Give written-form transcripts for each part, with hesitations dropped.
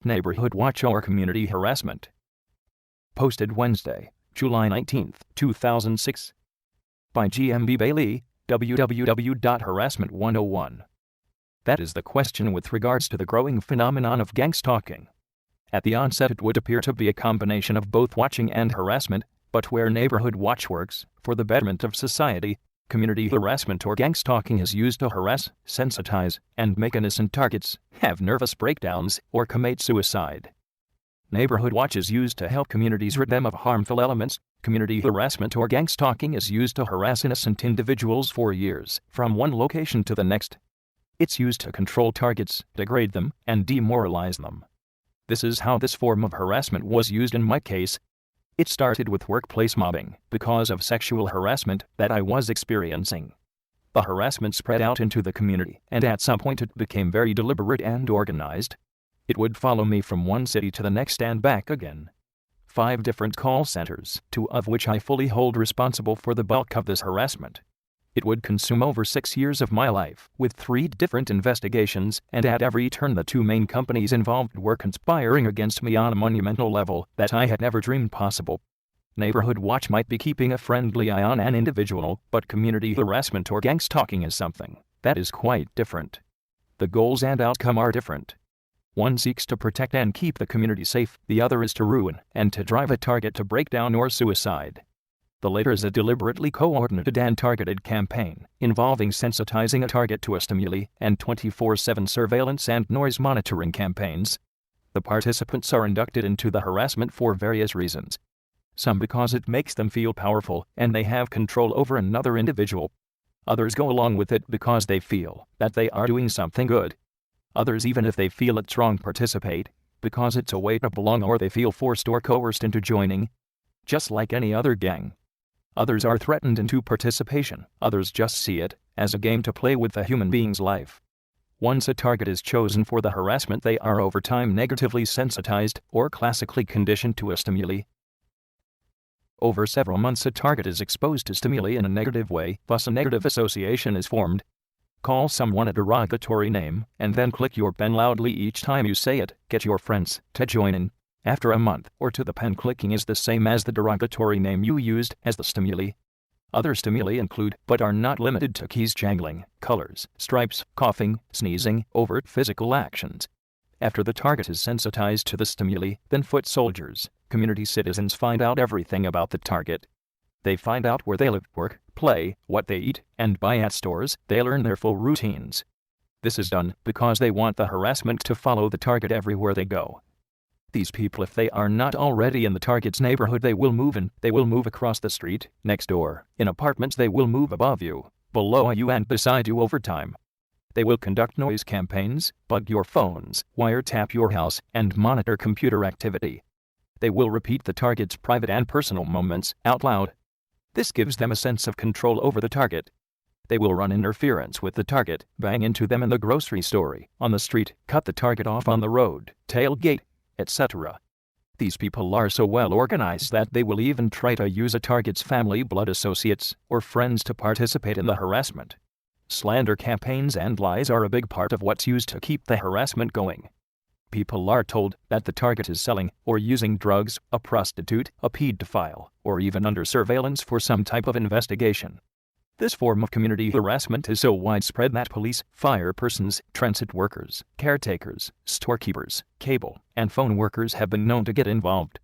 Neighborhood watch or community harassment. Posted Wednesday, July 19, 2006. By Gmb Bailey, www.harassment101. That is the question with regards to the growing phenomenon of gang stalking. At the onset it would appear to be a combination of both watching and harassment, but where neighborhood watch works, for the betterment of society, community harassment or gang stalking is used to harass, sensitize, and make innocent targets have nervous breakdowns or commit suicide. Neighborhood watch is used to help communities rid them of harmful elements. Community harassment or gang stalking is used to harass innocent individuals for years, from one location to the next. It's used to control targets, degrade them, and demoralize them. This is how this form of harassment was used in my case. It started with workplace mobbing because of sexual harassment that I was experiencing. The harassment spread out into the community, and at some point it became very deliberate and organized. It would follow me from one city to the next and back again. 5 different call centers, 2 of which I fully hold responsible for the bulk of this harassment. It would consume over 6 years of my life, with 3 different investigations, and at every turn the 2 main companies involved were conspiring against me on a monumental level that I had never dreamed possible. Neighborhood watch might be keeping a friendly eye on an individual, but community harassment or gang stalking is something that is quite different. The goals and outcome are different. One seeks to protect and keep the community safe, the other is to ruin and to drive a target to breakdown or suicide. The latter is a deliberately coordinated and targeted campaign, involving sensitizing a target to a stimuli and 24/7 surveillance and noise monitoring campaigns. The participants are inducted into the harassment for various reasons. Some because it makes them feel powerful and they have control over another individual. Others go along with it because they feel that they are doing something good. Others, even if they feel it's wrong, participate because it's a way to belong, or they feel forced or coerced into joining. Just like any other gang. Others are threatened into participation. Others just see it as a game to play with a human being's life. Once a target is chosen for the harassment, they are over time negatively sensitized or classically conditioned to a stimuli. Over several months a target is exposed to stimuli in a negative way, thus a negative association is formed. Call someone a derogatory name, and then click your pen loudly each time you say it. Get your friends to join in. After a month or two, the pen clicking is the same as the derogatory name you used as the stimuli. Other stimuli include, but are not limited to, keys jangling, colors, stripes, coughing, sneezing, overt physical actions. After the target is sensitized to the stimuli, then foot soldiers, community citizens, find out everything about the target. They find out where they live, work, play, what they eat, and buy at stores. They learn their full routines. This is done because they want the harassment to follow the target everywhere they go. These people, if they are not already in the target's neighborhood, they will move in. They will move across the street, next door, in apartments. They will move above you, below you, and beside you over time. They will conduct noise campaigns, bug your phones, wiretap your house, and monitor computer activity. They will repeat the target's private and personal moments out loud. This gives them a sense of control over the target. They will run interference with the target, bang into them in the grocery store, on the street, cut the target off on the road, tailgate, etc. These people are so well organized that they will even try to use a target's family, blood associates, or friends to participate in the harassment. Slander campaigns and lies are a big part of what's used to keep the harassment going. People are told that the target is selling or using drugs, a prostitute, a pedophile, or even under surveillance for some type of investigation. This form of community harassment is so widespread that police, fire persons, transit workers, caretakers, storekeepers, cable, and phone workers have been known to get involved.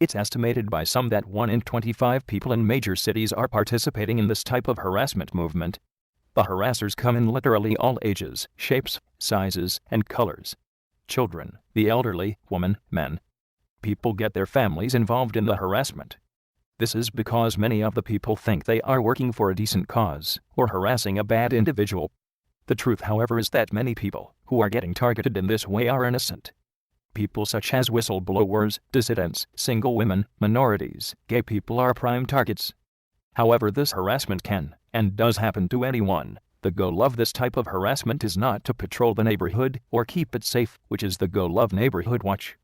It's estimated by some that 1 in 25 people in major cities are participating in this type of harassment movement. The harassers come in literally all ages, shapes, sizes, and colors. Children, the elderly, women, men. People get their families involved in the harassment. This is because many of the people think they are working for a decent cause or harassing a bad individual. The truth, however, is that many people who are getting targeted in this way are innocent. People such as whistleblowers, dissidents, single women, minorities, gay people are prime targets. However, this harassment can and does happen to anyone. The goal of this type of harassment is not to patrol the neighborhood or keep it safe, which is the goal of neighborhood watch.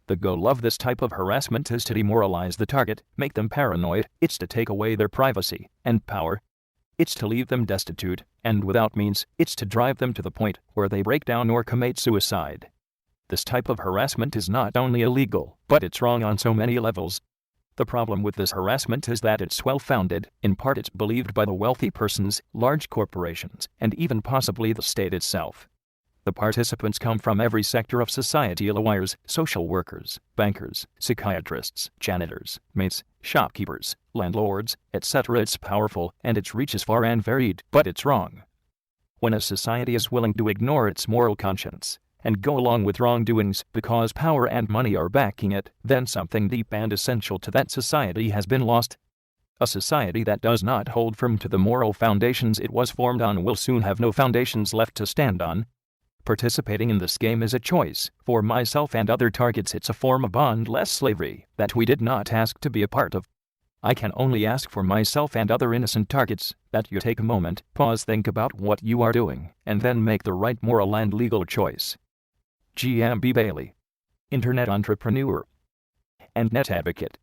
The goal of this type of harassment is to demoralize the target, make them paranoid. It's to take away their privacy and power. It's to leave them destitute and without means. It's to drive them to the point where they break down or commit suicide. This type of harassment is not only illegal, but it's wrong on so many levels. The problem with this harassment is that it's well-founded. In part, it's believed by the wealthy persons, large corporations, and even possibly the state itself. The participants come from every sector of society: lawyers, social workers, bankers, psychiatrists, janitors, maids, shopkeepers, landlords, etc. It's powerful, and its reach is far and varied, but it's wrong. When a society is willing to ignore its moral conscience and go along with wrongdoings because power and money are backing it, then something deep and essential to that society has been lost. A society that does not hold firm to the moral foundations it was formed on will soon have no foundations left to stand on. Participating in this game is a choice. For myself and other targets, it's a form of bondless slavery that we did not ask to be a part of. I can only ask for myself and other innocent targets that you take a moment, pause, think about what you are doing, and then make the right moral and legal choice. Gmb Bailey, Internet entrepreneur and net advocate.